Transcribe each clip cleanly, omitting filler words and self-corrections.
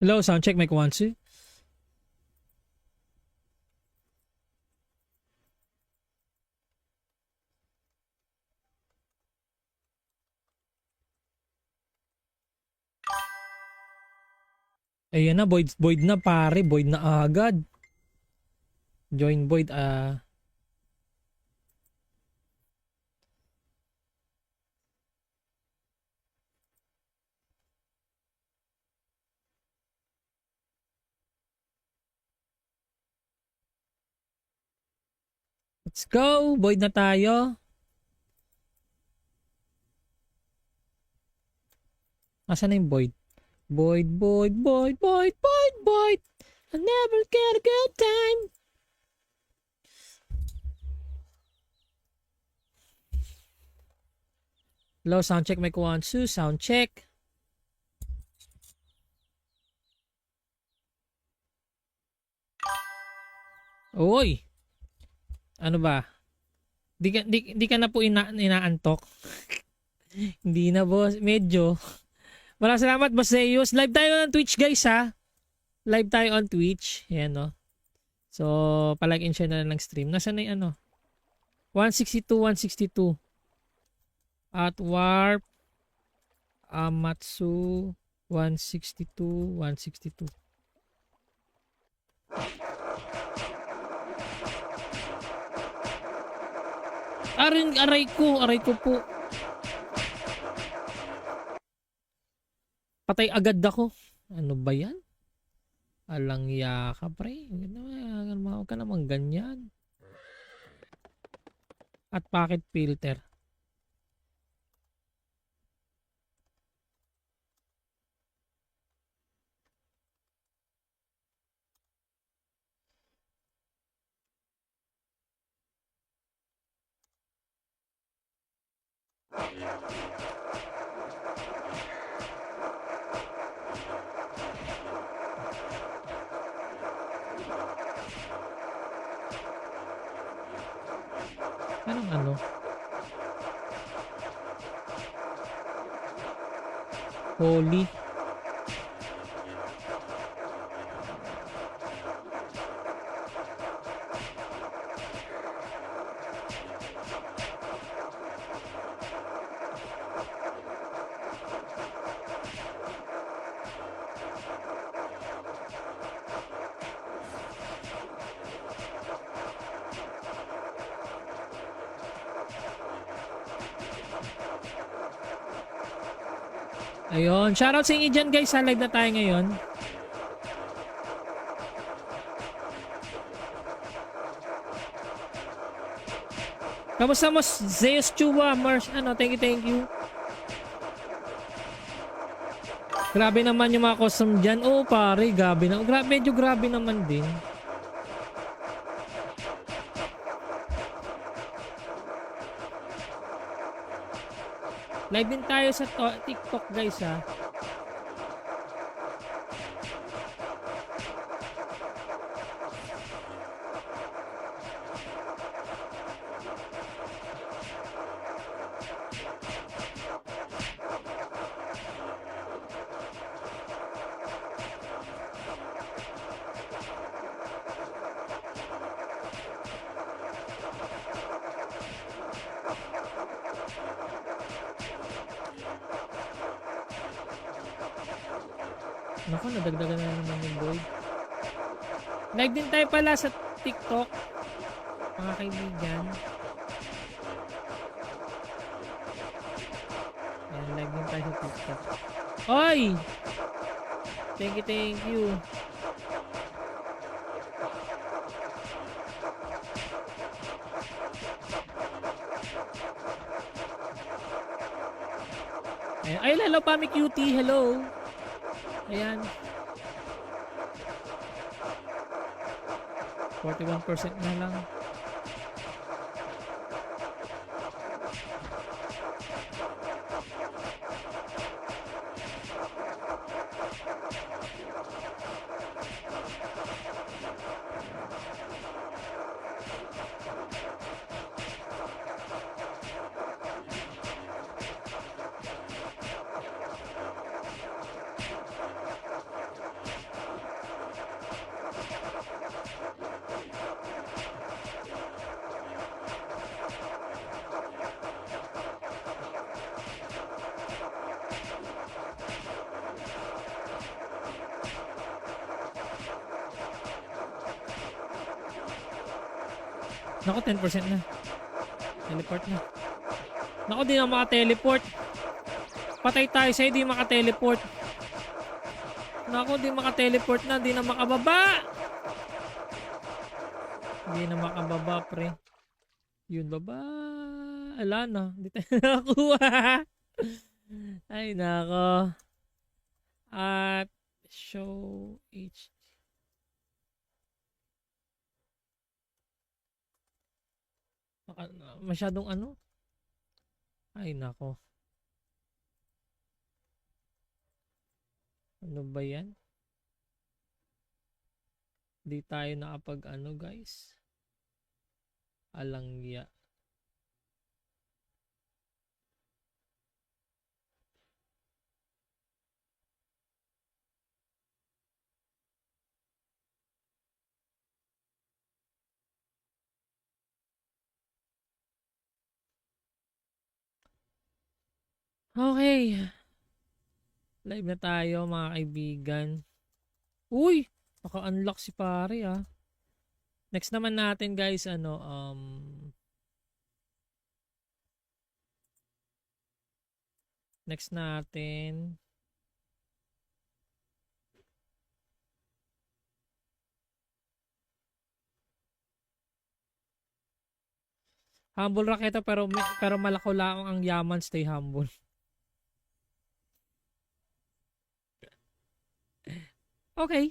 Hello, sound check, mic 1, 2. Ayan na, void na pare, void na agad. Join void, let's go, void na tayo. Asan na yung void? Void. I never get a good time. Hello, sound check, mic 1, 2, sound check. Oy. Ano ba? Di ka na po inaantok. Hindi na boss, medyo. Maraming salamat boss Zeus. Live tayo on Twitch guys ha. Live tayo on Twitch. Yan no. So, palike and share na lang ng stream. Nasaan na yung ano? 162. At Warp Amatsu 162. Aray ko po. Patay agad ako. Ano ba yan? Alang yaka pre. Huwag ka naman ganyan. At packet filter. Anong ano? Holy. Ayun, shoutout sa inyo dyan guys, sa live na tayo ngayon. Kamusta mo Zeus Chua, Mars, thank you. Grabe naman yung mga custom dyan. Oh pare, grabe na. Medyo grabe naman din. Live din tayo sa TikTok guys ha. Naku, nadagdagan na naman yung boy. Live din tayo pala sa TikTok, mga kaibigan. Ayan, live din tayo sa TikTok. Oy! Thank you. Ayan. Ay, hello Pami Cutie, hello. Ayan. 41% na lang. Naku, 10% na. Teleport na. Naku, di na maka-teleport. Patay tayo sa'yo, di maka-teleport. Naku, di maka-teleport na, di na makababa. Di na makababa, pre. Yun, baba. Ala na, di tayo nakakuha. Ay, nako. At show HD. Masyadong ano? Ay, nako. Ano ba yan? Di tayo nakapag ano, guys. Alangya. Okay. Live na tayo, mga kaibigan. Uy! Naka-unlock si pare, ah. Next naman natin, guys, ano, next natin. Humble Raketa, pero malako lang ang yaman, stay humble. Okay.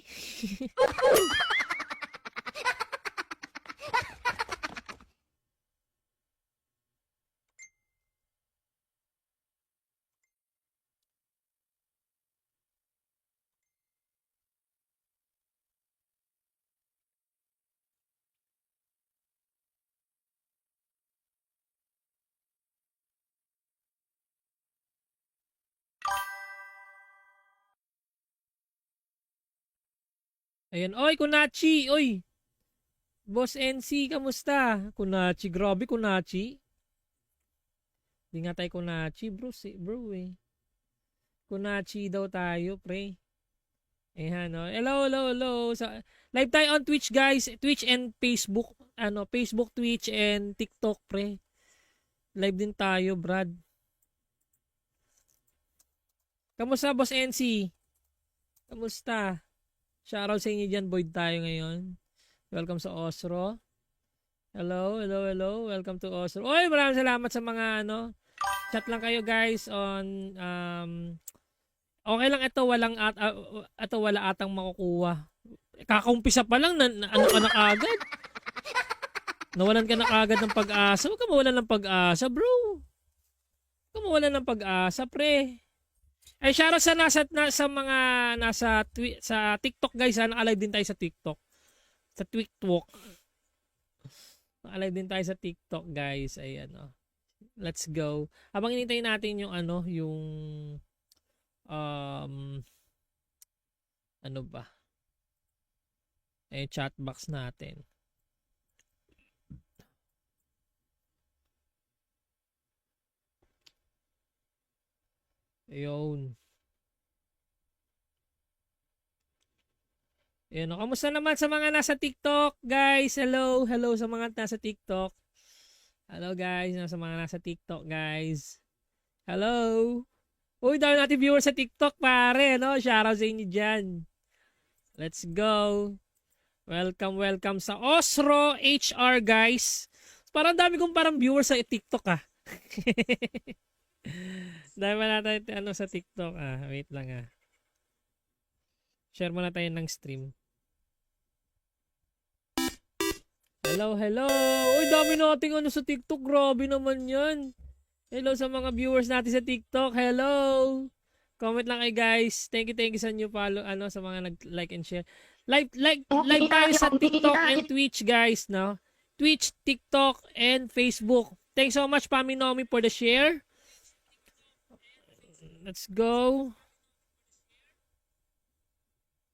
Ayan. Oy, Kunachi! Oy! Boss NC, kamusta? Kunachi, grabe Kunachi. Di nga tayo Kunachi, bro. Bro, eh. Kunachi daw tayo, pre. Ayan, no. Hello, hello, hello. Live tayo on Twitch, guys. Twitch and Facebook. Ano, Facebook, Twitch, and TikTok, pre. Live din tayo, Brad. Kamusta, Boss NC? Kamusta? Shoutout sa inyo dyan, Boyd tayo ngayon. Welcome sa Osro. Hello, hello, hello. Welcome to Osro. Oy, maraming salamat sa mga ano. Chat lang kayo, guys, on okay lang ito, wala atang makukuha. Kakaumpisa pa lang ano ka na agad. Nawalan ka na agad ng pag-asa. Huwag ka mawalan ng pag-asa, bro. Huwag ka mawalan ng pag-asa, pre. Ay, shoutout sa mga sa TikTok, guys. Naka-live din tayo sa TikTok. Sa TikTok. Naka-live din tayo sa TikTok, guys. Ayan, oh. Let's go. Habang hinintay natin yung ano, yung ano ba? Chat box natin. Ayun. Ayun. Kamusta naman sa mga nasa TikTok, guys? Hello. Hello sa mga nasa TikTok. Hello, guys. Sa mga nasa TikTok, guys. Hello. Uy, dami natin viewers sa TikTok, pare. No? Shoutout sa inyo dyan. Let's go. Welcome, welcome sa Osro HR, guys. Parang dami kong parang viewers sa TikTok, ah. Dahil ba natin ano sa TikTok? Wait lang, ah. Share muna tayo ng stream. Hello, hello. Uy, dami nating ano sa TikTok. Grabe naman yan. Hello sa mga viewers natin sa TikTok. Hello. Comment lang kayo, guys. Thank you sa new follow, ano, sa mga nag-like and share. Live tayo sa TikTok and Twitch, guys, no? Twitch, TikTok, and Facebook. Thanks so much, Paminomi, for the share. Let's go.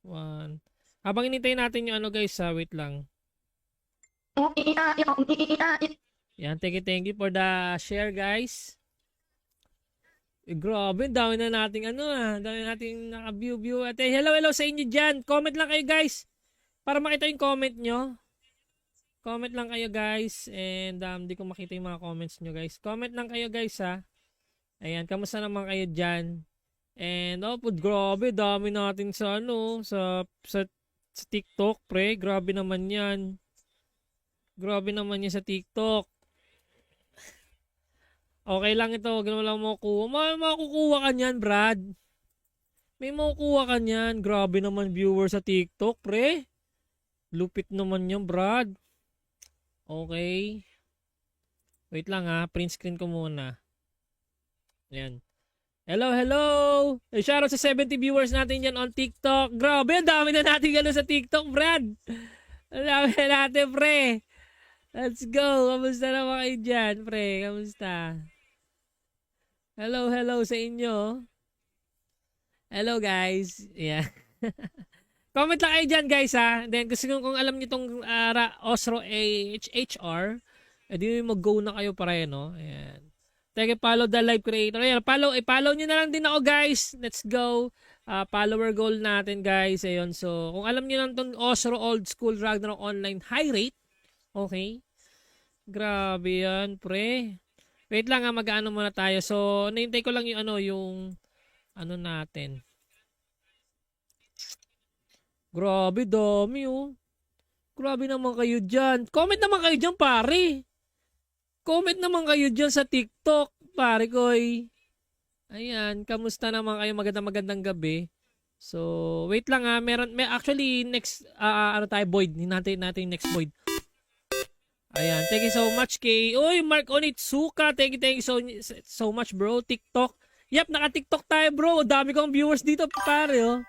One. Habang inintay natin yung ano, guys, wait lang. Yan, thank you for the share, guys. Grabe, dami na nating ano, dami nating naka-view. At hello sa inyo dyan. Comment lang kayo, guys, para makita yung comment nyo. Comment lang kayo guys and di ko makita yung mga comments nyo guys. Comment lang kayo guys ha. Ayan, kamusta naman kayo dyan? And grabe, dami natin sa sa TikTok, pre. Grabe naman 'yan. Grabe naman 'yan sa TikTok. Okay lang ito, wag naman lang makukuha. Makukuha ka niyan, Brad. May makukuha ka niyan. Grabe naman viewer sa TikTok, pre. Lupit naman 'yung Brad. Okay. Wait lang ha, print screen ko muna. Ayan. Hello, hello! Shoutout sa 70 viewers natin dyan on TikTok. Grabe, ang dami na natin gano'n sa TikTok, Brad. Ang dami na natin, pre. Let's go. Kamusta naman kayo dyan, pre? Kamusta? Hello, hello sa inyo. Hello, guys. Yeah. Comment lang kayo dyan, guys, ha. Then, kasi kung alam niyo itong Osro HR, edi mag-go na kayo pare, no? Ayan. Teka, follow the live creator. Ayan, follow nyo na lang din ako, guys. Let's go. Follower goal natin, guys. Ayun, so, kung alam nyo lang itong Osro Old School Ragnarok Online High Rate, okay. Grabe yan, pre. Wait lang ha, mag-ano muna tayo. So, nahintay ko lang yung natin. Grabe, dami oh. Grabe naman kayo dyan. Comment naman kayo dyan, pare. Comment naman kayo dyan sa TikTok, pare koy. Ayan, kamusta naman kayo? Magandang gabi. So, wait lang ha. Actually, next, Boyd. Hinantayin natin next Boyd. Ayan, thank you so much kay, Mark Onitsuka. Thank you so much, bro. TikTok. Yep, naka-TikTok tayo, bro. Dami kong viewers dito, pare, oh.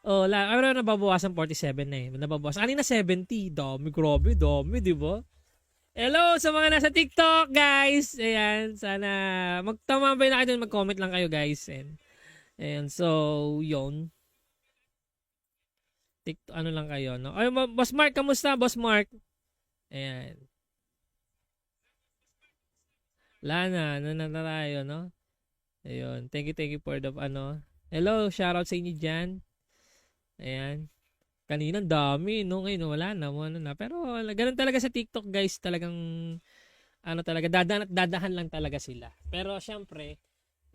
Oh, nababawasan 47 na eh. Nababawasan. Kanina 70. Dami, grabe, dami, di ba? Hello sa mga nasa TikTok, guys. Ayan, sana magtamambay na kayo dun, mag-comment lang kayo, guys. And so, yun. TikTok, ano lang kayo, no? Ay, Boss Mark, kamusta, Boss Mark? Ayan. Lana, na tayo, no? Ayun, thank you for the, hello, shoutout sa inyo dyan. Ayan. Kanina dami, no? Ngayon wala na. Pero ganun talaga sa TikTok, guys. Talagang talaga dadahan lang talaga sila. Pero syempre,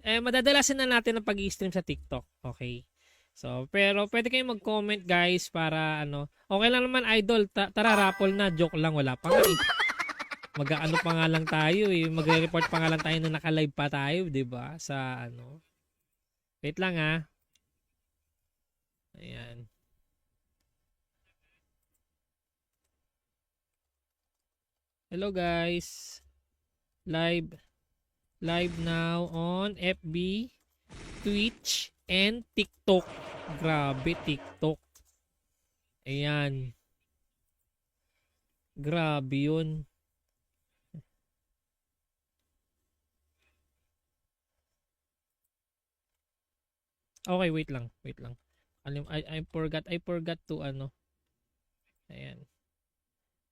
madadalasan na natin ang pag-i-stream sa TikTok. Okay? So, pero pwede kayong mag-comment, guys, para okay lang naman, idol. Tara, raffle na. Joke lang, wala pa nga eh. Mag-ano pa nga lang tayo eh. Magre-report pa nga lang tayo na naka-live pa tayo, 'di ba? Sa Wait lang ah. Ayan. Hello guys. Live now on FB, Twitch, and TikTok. Grabe, TikTok. Ayan. Grabe yun. Okay, wait lang. I forgot to Ayan.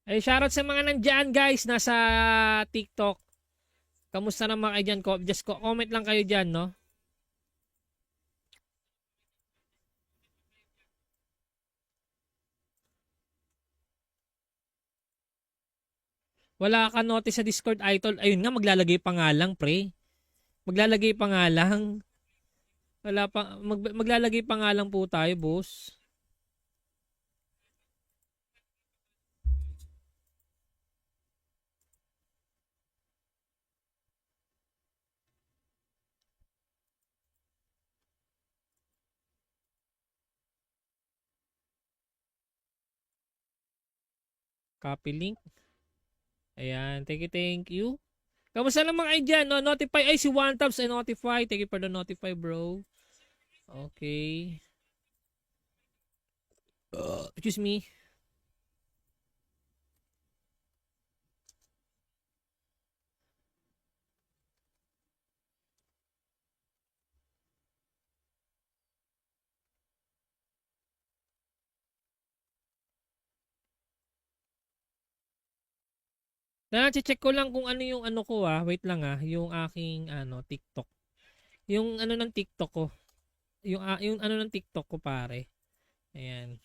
Ay, shoutout sa mga nandyan, guys, nasa TikTok. Kamusta naman kayo dyan? Just comment lang kayo dyan, no? Wala ka notice sa Discord, idol. Ayun nga, maglalagay pa nga lang, pre. Maglalagay pa nga lang. Maglalagay pa nga lang po tayo, boss. Copy link. Ayan, thank you. Kamusta naman kayo dyan? No? Notify. Ay, si One Tabs ay notify. Thank you for the notify, bro. Okay. Excuse me. Check ko lang kung ano yung ko wait lang yung aking TikTok. Yung ng TikTok ko. Yung ng TikTok ko pare. Ayan.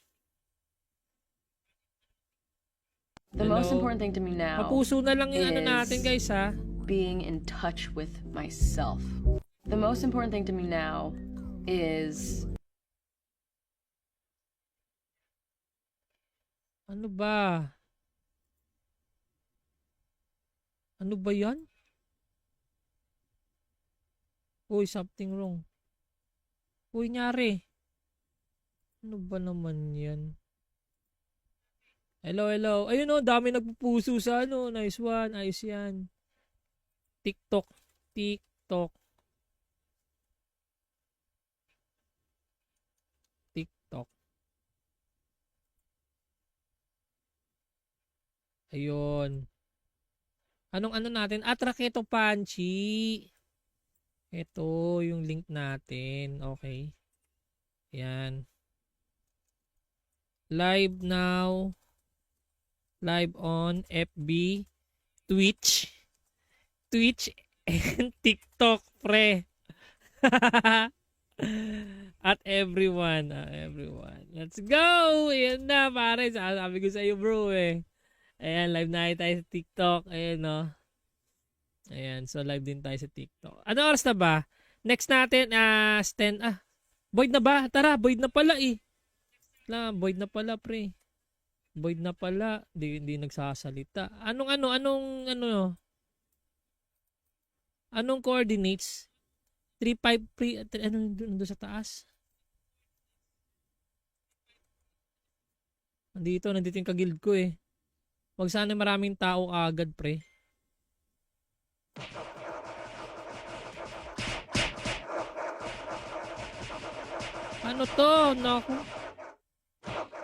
The most important thing to me now Papuso na lang yung ano is natin guys ha. being in touch with myself. The most important thing to me now is Ano ba? Ano ba yan? Uy, something wrong. Uy, nyari. Ano ba naman yan? Hello, hello. Ayun o, dami nagpupuso sa ano. Nice one. Ayos yan. TikTok. TikTok. TikTok. Ayun. Anong ano natin? Raketo Panchi. Ito yung link natin. Okay. Yan. Live now. Live on FB, Twitch, and TikTok, pre. At everyone. Let's go! Ayan na, pare. Sabi ko sa iyo, bro, eh. Ayan, live na tayo sa TikTok. Ayan, no. Ayan, so live din tayo sa TikTok. Ano oras na ba? Next natin, Void na ba? Tara, Void na pala, eh. Void na pala, pre. Void na pala. Hindi nagsasalita. Anong coordinates? 353, ano doon sa taas? Nandito yung kaguild ko eh. Wag sana maraming tao agad, pre. Ano to? Naku.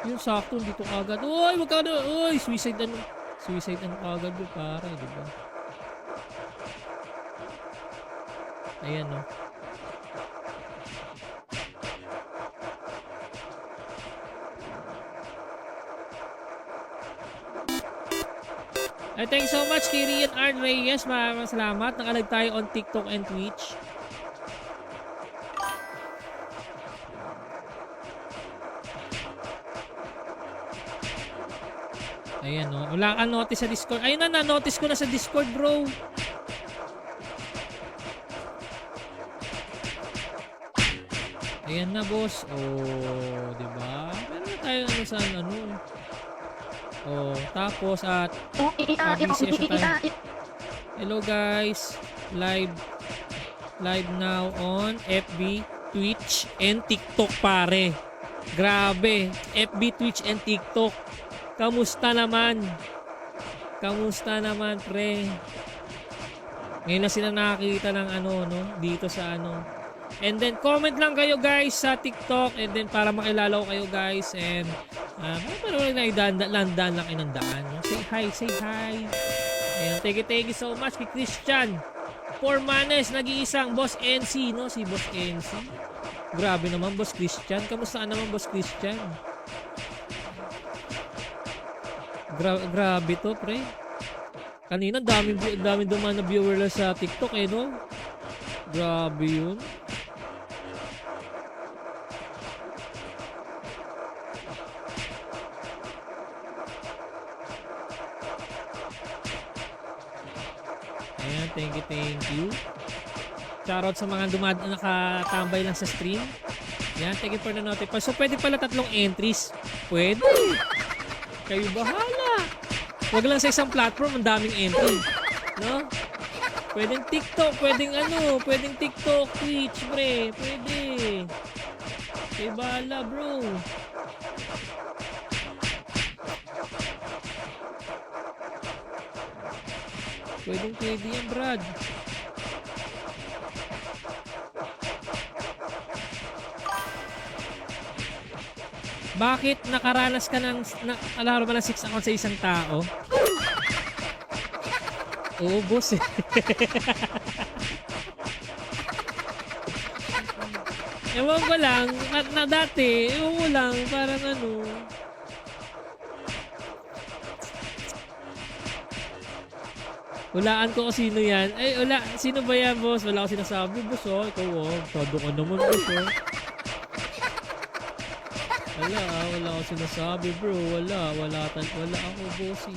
Yung sakto dito kagad. Uy, wag ka na. Uy, suicide ano kagad yung pare, di ba? Ayan, no. Thanks so much, Kirian Arn Reyes. Maraming salamat. Nakalag tayo on TikTok and Twitch. Ayan, no. Wala kang notice sa Discord. Ayun na, na-notice ko na sa Discord, bro. Ayan na, boss. Oh, di ba? Meron na tayo ano sa ano. Oh, tapos at busy tayo. Hello guys. Live now on FB, Twitch, and TikTok, pare. Grabe. FB, Twitch, and TikTok. Kamusta naman? Kamusta naman, pre? Ngayon na sila nakakita ng ano, no? Dito sa ano. And then, comment lang kayo, guys, sa TikTok. And then, para makilala ko kayo, guys. And, parang na idaan-daan lang kayo ng daan, no? Say hi. Ayan, thank you so much kay Christian. 4 manes, nag-iisang Boss NC, no? Si Boss NC. Grabe naman, Boss Christian. Kamusta ka naman, Boss Christian? Grabe to, pre. Kanina, dami dumaan na viewer lang sa TikTok, eh, no? Grabe yun. Ayan, thank you. Shoutout sa mga nakatambay lang sa stream. Ayan, thank you for the notify. So, pwede pala 3 entries. Pwede. Kayo bahala. Huwag lang sa isang platform, ang daming entry. No? Pwedeng TikTok, pwedeng TikTok, Twitch, pre. Pwede. Kayo bahala, bro. Pwede yan, Brad. Bakit nakaranas ka ng alaro ba ng 6 account sa isang tao? Oo, boss eh. Ewan ko lang, dati, ewan ko lang, parang ano. Hulaan ko kung sino yan. Ay, wala. Sino ba yan, boss? Wala ko sinasabi, boss, oh. Ikaw, oh. Todo ka naman, boss, oh. Wala ako sinasabi bro. Wala ako bossing.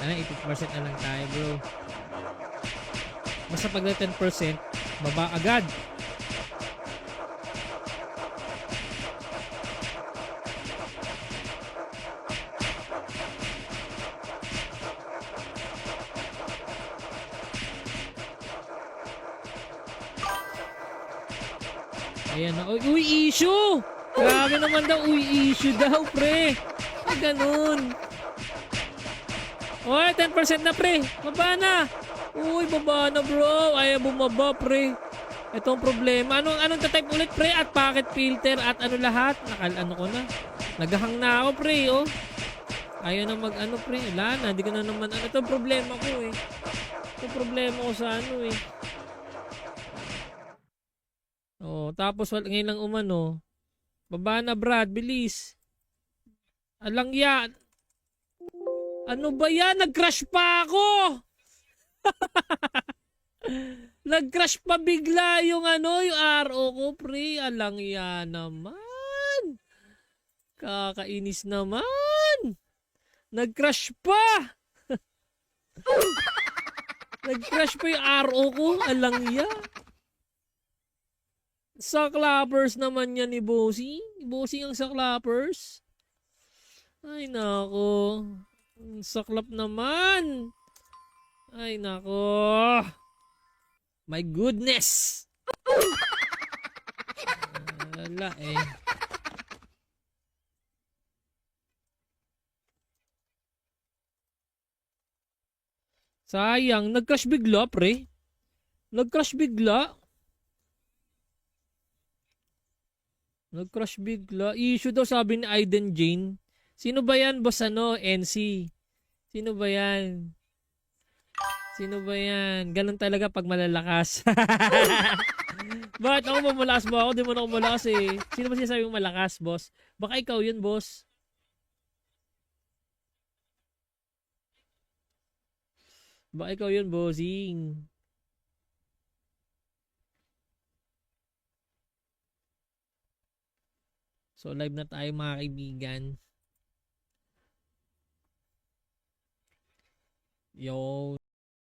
Ano, 80% na lang tayo bro. Basta pag 10%, baba agad. Ayan na. Uy, issue! Grabe naman daw. Uy, issue daw, pre. Ay, ganun. Uy, 10% na, pre. Baba na. Uy, baba na, bro. Ay, bumaba, pre. Ito ang problema. Anong tatype ulit, pre? At packet filter at ano lahat? Ano ko na. Naghahang na ako, pre, oh. Ayaw na pre. Wala na. Hindi ko na naman. Ito ang problema ko, eh. Ito ang problema ko sa eh. Oh, tapos ngayon lang umano. Baba na, Brad, bilis. Alang yan. Ano ba yan? Nag-crash pa ako. Nag-crash pa bigla yung yung RO ko, pre. Alang yan naman. Kakainis naman. Nag-crash pa. Nag-crash pa yung RO ko. Alang yan. Saklappers naman yan ni Bossy. Bossy ang saklappers. Ay nako. Saklap naman. Ay nako. My goodness. Wala eh. Sayang. Nag-crash bigla, pre. Nag-crash bigla. Nag-crash bigla. Issue daw sabi ni Aiden Jane. Sino ba yan, boss NC? Sino ba yan? Sino ba yan? Ganun talaga pag malalakas. Bakit ako ba malakas mo ako? Di mo na ako malakas eh. Sino ba sinasabi mong malakas, boss? Baka ikaw yun, boss. Baka ikaw yun, bossing. So live na tayo mga kaibigan. Yo.